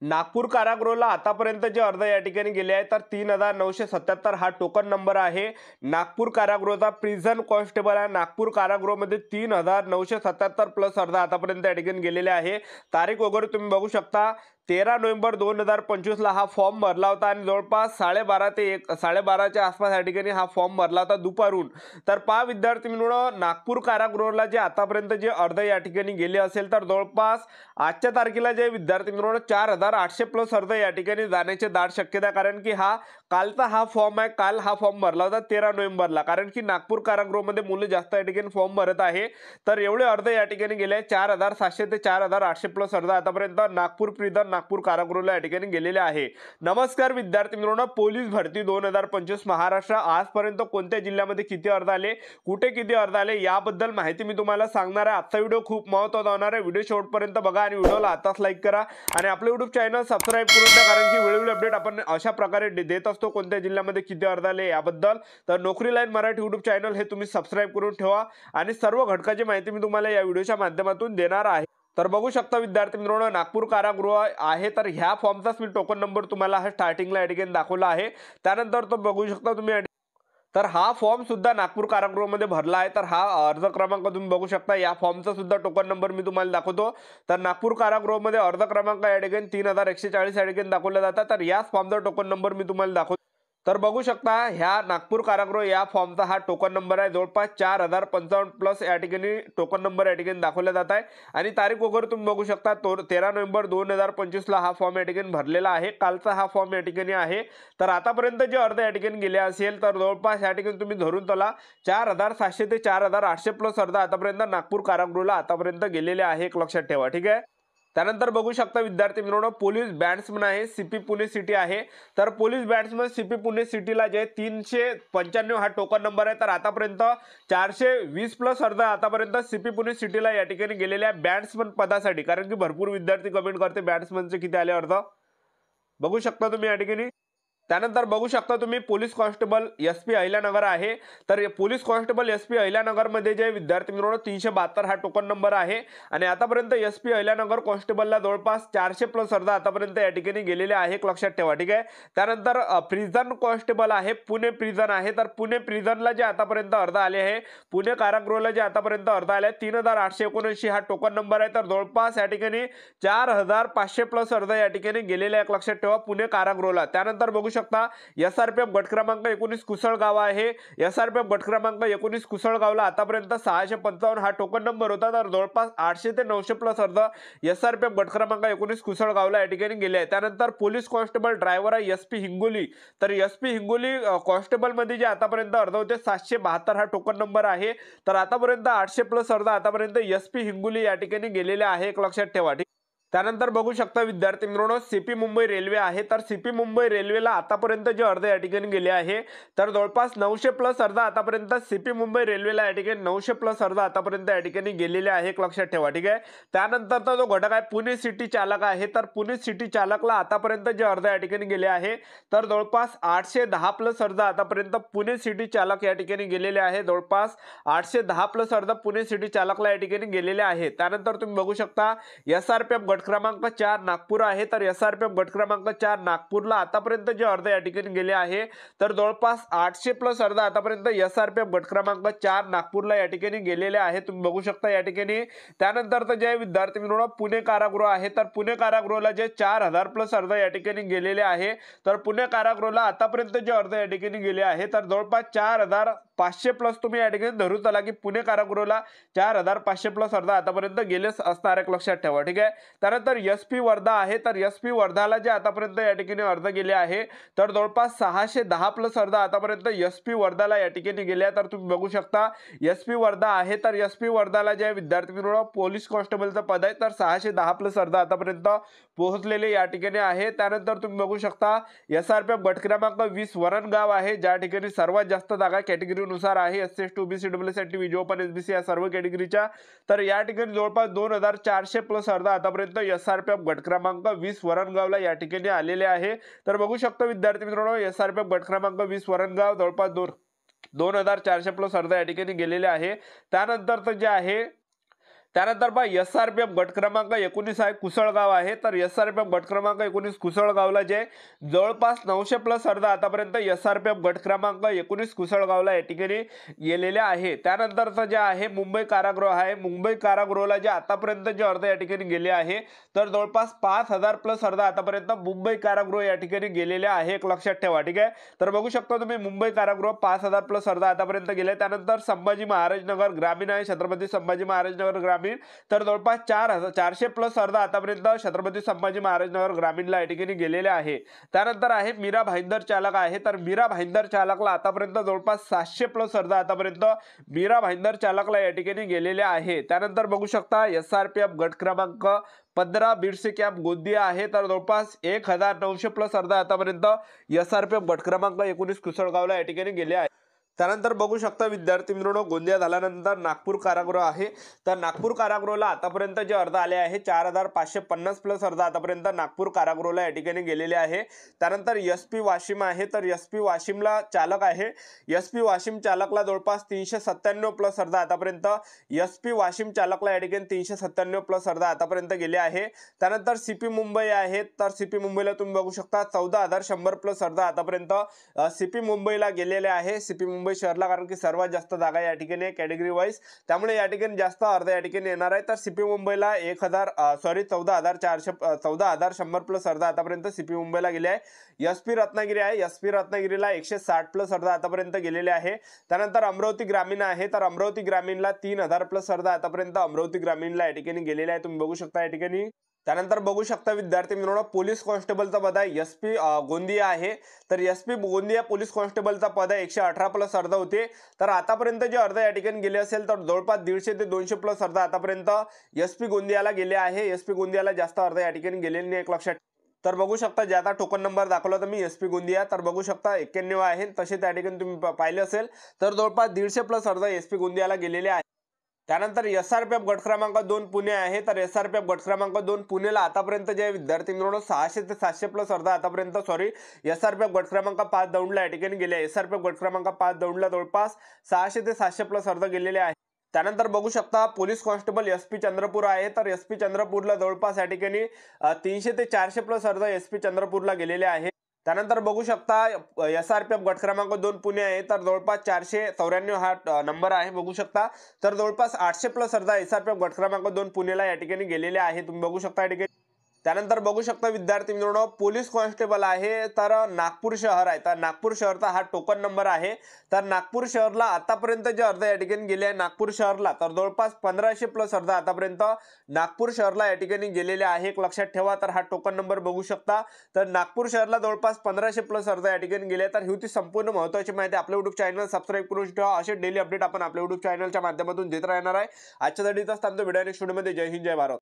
नागपूर कारागृहाला आतापर्यंत जे अर्ज या ठिकाणी गेले आहे तर 3977 हा टोकन नंबर आहे। नागपूर कारागृहाचा प्रिझन कॉन्स्टेबल आहे। नागपूर कारागृहामध्ये 3977 प्लस अर्ज आतापर्यंत या ठिकाणी गेलेले आहे। तारीख वगैरे तुम्ही बघू शकता 13 नोव्हेंबर 2025 ला हा फॉर्म भरला होता आणि जवळपास 12:30 ते 12:30च्या आसपास या ठिकाणी हा फॉर्म भरला होता दुपारून। तर पहा विद्यार्थी मित्रांनो, नागपूर कारागृहाला जे आतापर्यंत जे अर्ज या ठिकाणी गेले असेल तर जवळपास आजच्या तारखेला जे विद्यार्थी मित्रांनो 4800 प्लस अर्ज या ठिकाणी जाण्याची दाट शक्यता आहे। कारण की कालचा हा फॉर्म आहे, काल हा फॉर्म भरला होता 13 नोव्हेंबरला। कारण की नागपूर कारागृहामध्ये मुलं जास्त या ठिकाणी फॉर्म भरत आहे, तर एवढे अर्ज या ठिकाणी गेले 4700 ते 4800 प्लस अर्ज आतापर्यंत नागपूर प्रिझन नागपूर कारागृहाला या ठिकाणी गेलेले आहे। नमस्कार विद्यार्थी मित्रांनो, पोलीस भरती 2025 महाराष्ट्र आजपर्यंत कोणत्या जिल्ह्यामध्ये किती अर्ज आले, कुठे किती अर्ज आले याबद्दल माहिती मी तुम्हाला सांगणार आहे। आजचा व्हिडिओ खूप महत्त्वाचा होणार आहे, व्हिडिओ शेवटपर्यंत बघा आणि व्हिडिओला आताच लाईक करा आणि आपले YouTube चॅनल सबस्क्राइब करून द्या। कारण की वेळोवेळी अपडेट आपण अशा प्रकारे देत असतो कोणत्या जिल्ह्यामध्ये किती अर्ज आले याबद्दल। तर नोकरी लाईन मराठी YouTube चॅनल हे तुम्ही सबस्क्राइब करून ठेवा आणि सर्व घटकाची माहिती मी तुम्हाला या व्हिडिओच्या माध्यमातून देणार आहे। तर बघू शकता विद्यार्थी मित्रांनो, नागपूर कारागृह आहे तर ह्या फॉर्मचाच मी टोकन नंबर तुम्हाला हा स्टार्टिंगला या ठिकाणी दाखवला आहे। त्यानंतर तो बघू शकता तुम्ही, तर हा फॉर्म सुद्धा नागपूर कारागृहामध्ये भरला आहे। तर हा अर्ज क्रमांक तुम्ही बघू शकता, या फॉर्मचा सुद्धा टोकन नंबर मी तुम्हाला दाखवतो। तर नागपूर कारागृहामध्ये अर्ज क्रमांक या ठिकाणी 3140 या ठिकाणी दाखवला जातात। तर याच फॉर्मचा टोकन नंबर मी तुम्हाला दाखवतो। तर बघू शकता ह्या नागपूर कारागृह या फॉर्मचा हा टोकन नंबर आहे। जवळपास 4055 प्लस या ठिकाणी टोकन नंबर या ठिकाणी दाखवला जात आहे आणि तारीख वगैरे तुम्ही बघू शकता 13 नोव्हेंबर 2025 ला हा फॉर्म या ठिकाणी भरलेला आहे। कालचा हा फॉर्म या ठिकाणी आहे। तर आतापर्यंत जे अर्ज या ठिकाणी गेले असेल तर जवळपास या ठिकाणी तुम्ही धरून चला 4700 ते 4800 प्लस अर्ज आतापर्यंत नागपूर कारागृहाला आतापर्यंत गेलेले आहे, एक लक्षात ठेवा, ठीक आहे। त्यानंतर बघू शकता विद्यार्थी मित्रांनो, पोलीस बॅट्समन आहे, सीपी पुणे सिटी आहे। तर पोलीस बॅट्समन सीपी पुणे सिटीला जे 395 हा टोकन नंबर आहे। तर आतापर्यंत 420 प्लस अर्ज आतापर्यंत सीपी पुणे सिटीला या ठिकाणी गेलेल्या बॅट्समन पदासाठी। कारण की भरपूर विद्यार्थी कमेंट करते बॅट्समनचे किती आले अर्ज, बघू शकता तुम्ही या ठिकाणी। त्यानंतर बघू शकता तुम्ही पोलीस कॉन्स्टेबल एसपी अहिल्यानगर आहे। तर पोलीस कॉन्स्टेबल एसपी अहिल्यानगर मध्ये जे विद्यार्थी मित्रांनो 372 हा टोकन नंबर आहे आणि आतापर्यंत एसपी अहिल्यानगर कॉन्स्टेबलला जवळपास 400 प्लस अर्ज आतापर्यंत या ठिकाणी गेलेले आहे, एक लक्षात ठेवा, ठीक आहे। त्यानंतर प्रिझन कॉन्स्टेबल आहे, पुणे प्रिझन आहे। तर पुणे प्रिझनला जे आतापर्यंत अर्ज आले आहे, पुणे कारागृहाला जे आतापर्यंत अर्ज आले 3879 हा टोकन नंबर आहे। तर जवळपास या ठिकाणी 4500 प्लस अर्ज या ठिकाणी गेलेले, एक लक्षात ठेवा, पुणे कारागृहाला। त्यानंतर बघू शकता एसआरपीएफ गट क्रमांक 19 कुसळगाव आहे। एसआरपीएफ गट क्रमांक 19 कुसळगावला आतापर्यंत 655 हा टोकन नंबर होता। तर जवळपास 800 ते 900 प्लस अर्ज एसआरपीएफ गट क्रमांक 19 कुसळगावला या ठिकाणी गेले आहे। त्यानंतर पोलीस कॉन्स्टेबल ड्रायव्हर आहे एसपी हिंगोली। तर एसपी हिंगोली कॉन्स्टेबल मध्ये जे आतापर्यंत अर्ज होते 772 हा टोकन नंबर आहे। तर आतापर्यंत 800 प्लस अर्ज आतापर्यंत एसपी हिंगोली या ठिकाणी गेलेले आहे, एक लक्षात ठेवा, ठीक। त्यानंतर बघू शकता विद्यार्थी मित्रांनो, सीपी मुंबई रेल्वे आहे। तर सीपी मुंबई रेल्वेला आतापर्यंत जे अर्ज या ठिकाणी गेले आहे तर जवळपास 900 प्लस अर्ज आतापर्यंत सीपी मुंबई रेल्वेला या ठिकाणी 900 प्लस अर्ज आतापर्यंत या ठिकाणी गेलेले आहे, एक लक्षात ठेवा, ठीक आहे। त्यानंतरचा जो घटक आहे पुणे सिटी चालक आहे। तर पुणे सिटी चालकला आतापर्यंत जे अर्ज या ठिकाणी गेले आहे तर जवळपास 810 प्लस अर्ज आतापर्यंत पुणे सिटी चालक या ठिकाणी गेलेले आहे। जवळपास 810 प्लस अर्ज पुणे सिटी चालकला या ठिकाणी गेलेले आहे। त्यानंतर तुम्ही बघू शकता एसआरपीएफ गट क्रमांक 4 नागपूर आहे। तर एसआरपीएफ गट क्रमांक 4 नागपूरला आतापर्यंत जे अर्ज या ठिकाणी गेले आहे तर जवळपास 800 प्लस अर्ज आतापर्यंत एसआरपीएफ गट क्रमांक 4 नागपूरला या ठिकाणी गेलेले आहे, तुम्ही बघू शकता या ठिकाणी। त्यानंतर जे विद्यार्थी मित्रांनो पुणे कारागृह आहे। तर पुणे कारागृहाला जे 4000 प्लस अर्ज या ठिकाणी गेलेले आहे। तर पुणे कारागृहाला आतापर्यंत जे अर्ज या ठिकाणी गेले आहे तर जवळपास 4500 प्लस तुम्ही या ठिकाणी धरून चला की पुणे कारागृहाला 4500 प्लस अर्ज आतापर्यंत गेलेच असणार, एक लक्षात ठेवा, ठीक आहे। त्यानंतर एसपी वर्धा आहे। तर एसपी वर्धाला जे आतापर्यंत या ठिकाणी अर्ज गेले आहे तर जवळपास 610 प्लस अर्ज आतापर्यंत एसपी वर्धाला या ठिकाणी गेले आहे। तर तुम्ही बघू शकता एसपी वर्धा आहे। तर एसपी वर्धाला जे विद्यार्थी मित्रांनो पोलीस कॉन्स्टेबलचं पद आहे तर 610 प्लस अर्ज आतापर्यंत पोहोचलेले या ठिकाणी आहे। त्यानंतर तुम्ही बघू शकता एसआरपीएफ गट क्रमांक 20 वरणगाव आहे, ज्या ठिकाणी सर्वात जास्त जागा कॅटेगरीनुसार आहे, एससी एसटी ओबीसी डब्ल्यूएसटी विजो ओपन एसबीसी या सर्व कॅटेगरीच्या। तर या ठिकाणी जवळपास 2400 प्लस अर्ज आतापर्यंत एसआरपीएफ गट क्रमांक 20 वरणगावला या ठिकाणी आलेले आहे। तर बघू शकता विद्यार्थी मित्रांनो एसआरपीएफ गट क्रमांक 20 वरणगाव जवळपास 2400 प्लस अर्ज या ठिकाणी गेलेले आहे। त्यानंतर जे आहे त्यानंतर पहा SRPF गट क्रमांक 19 आहे कुसळगाव आहे, तर SRPF गट क्रमांक 19 कुसळगावला जे जवळपास 900 प्लस अर्ध आतापर्यंत SRPF गट क्रमांक 19 कुसळगावला या ठिकाणी गेलेले आहे। त्यानंतरचं जे आहे मुंबई कारागृह आहे, मुंबई कारागृहाला जे आतापर्यंत जे अर्ध या ठिकाणी गेले आहे तर जवळपास 5000 प्लस अर्ध आतापर्यंत मुंबई कारागृह या ठिकाणी गेलेले आहे, एक लक्षात ठेवा, ठीक आहे। तर बघू शकता तुम्ही मुंबई कारागृह 5000 प्लस अर्ध आतापर्यंत गेले। त्यानंतर संभाजी महाराज नगर ग्रामीण आहे, छत्रपती संभाजी महाराज नगर ग्रामीण, तर जवळपास 400 प्लस अर्ध आतापर्यंत छत्रपती संभाजी महाराज नगर ग्रामीणला या ठिकाणी गेलेले आहे। त्यानंतर आहे मीरा भाईंदर चालक आहे, तर मीरा भाईंदर चालकला आतापर्यंत जवळपास 700 प्लस अर्ध आतापर्यंत मीरा भाईंदर चालकला या ठिकाणी गेलेले आहे। त्यानंतर बघू शकता SRPF गट क्रमांक 15 बीडसे कॅम्प गोंदिया आहे, तर जवळपास 1900 प्लस अर्ध आतापर्यंत SRPF गट क्रमांक 19 कुसळगावला या ठिकाणी गेले आहे। त्यानंतर बघू शकता विद्यार्थी मित्रांनो, गोंदिया झाल्यानंतर नागपूर कारागृह आहे, तर नागपूर कारागृहाला आतापर्यंत जे अर्ध आले आहे 4550 प्लस अर्ध आतापर्यंत नागपूर कारागृहाला या ठिकाणी गेलेले आहे। त्यानंतर SP वाशिम आहे, तर SP वाशिमला चालक आहे, SP वाशिम चालकला जवळपास 397 प्लस अर्ध आतापर्यंत SP वाशिम चालकला या ठिकाणी 397 प्लस अर्ध आतापर्यंत गेले आहे। त्यानंतर CP मुंबई आहे, तर CP मुंबईला तुम्ही बघू शकता 14100 प्लस अर्ध आतापर्यंत CP मुंबईला गेलेले आहे, CP मुंबई शहरला, कारण की सर्वात जास्त जागा या ठिकाणी कॅटेगरी वाईज, त्यामुळे या ठिकाणी जास्त अर्ध या ठिकाणी येणार आहे। तर CP मुंबईला 14100 प्लस अर्ध आतापर्यंत CP मुंबईला गेले आहे। SP रत्नागिरी आहे, SP रत्नागिरीला 160 प्लस अर्ध आतापर्यंत गेलेले आहे। त्यानंतर अमरावती ग्रामीण आहे, तर अमरावती ग्रामीणला 3000 प्लस अर्ध आतापर्यंत अमरावती ग्रामीणला या ठिकाणी गेलेले आहे, तुम्ही बघू शकता या ठिकाणी। त्यानंतर बघू शकता विद्यार्थी मित्रांनो, पोलीस कॉन्स्टेबलचा पद आहे SP गोंदिया आहे, तर SP गोंदिया पोलीस कॉन्स्टेबलचा पद आहे 118 प्लस अर्ध होते, तर आतापर्यंत जे अर्ध या ठिकाणी गेले असेल तर जवळपास 150 ते 200 प्लस अर्ध आतापर्यंत SP गोंदियाला गेले आहे। SP गोंदियाला जास्त अर्ध या ठिकाणी गेलेले नाही, एक लक्षात। तर बघू शकता जे आता टोकन नंबर दाखवला तर मी SP गोंदिया, तर बघू शकता 91 आहे, तसे त्या ठिकाणी तुम्ही पाहिले असेल तर जवळपास 150 प्लस अर्ध SP गोंदियाला गेलेले आहे। त्यानंतर SRPF गट क्रमांक 2 पुणे आहे, तर SRPF गट क्रमांक 2 पुणेला आतापर्यंत जे विद्यार्थी मित्रांनो 600 ते 700 प्लस अर्ध आतापर्यंत SRPF गट क्रमांक 5 दौंडला या ठिकाणी गेले। SRPF गट क्रमांक 5 दौंडला जवळपास 600 ते 700 प्लस अर्ध गेलेले आहे। त्यानंतर बघू शकता पोलीस कॉन्स्टेबल SP चंद्रपूर आहे, तर SP चंद्रपूरला जवळपास या ठिकाणी 300 ते 400 प्लस अर्ध SP चंद्रपूरला गेलेले आहे। त्यानंतर बघू शकता SRPF गट क्रमांक 2 पुणे आहे, तर जवळपास 494 हा नंबर आहे, बघू शकता। तर जवळपास 800 प्लस अर्ध SRPF गट क्रमांक 2 पुणेला या ठिकाणी गेलेले आहे, तुम्ही बघू शकता या ठिकाणी। त्यानंतर बघू शकता विद्यार्थी मित्रांनो, पोलीस कॉन्स्टेबल आहे, तर नागपूर शहर आहे, तर नागपूर शहरचा हा टोकन नंबर आहे। तर नागपूर शहरला आतापर्यंत जे अर्ध या ठिकाणी गेले आहे नागपूर शहरला, तर जवळपास 1500 प्लस अर्ध आतापर्यंत नागपूर शहरला या ठिकाणी गेलेले आहे, एक लक्षात ठेवा। तर हा टोकन नंबर बघू शकता, तर नागपूर शहरला जवळपास 1500 प्लस अर्ध या ठिकाणी गेले। तर ही होती संपूर्ण महत्त्वाची माहिती। आपल्या YouTube चॅनल सबस्क्राईब करून ठेवा, असे डेली अपडेट आपण आपल्या YouTube चॅनलच्या माध्यमातून देत राहणार आहे। आजच्या साठी इथंच थांबतो, व्हिडिओ नेक्स्ट व्हिडिओमध्ये। जय हिंद, जय भारत।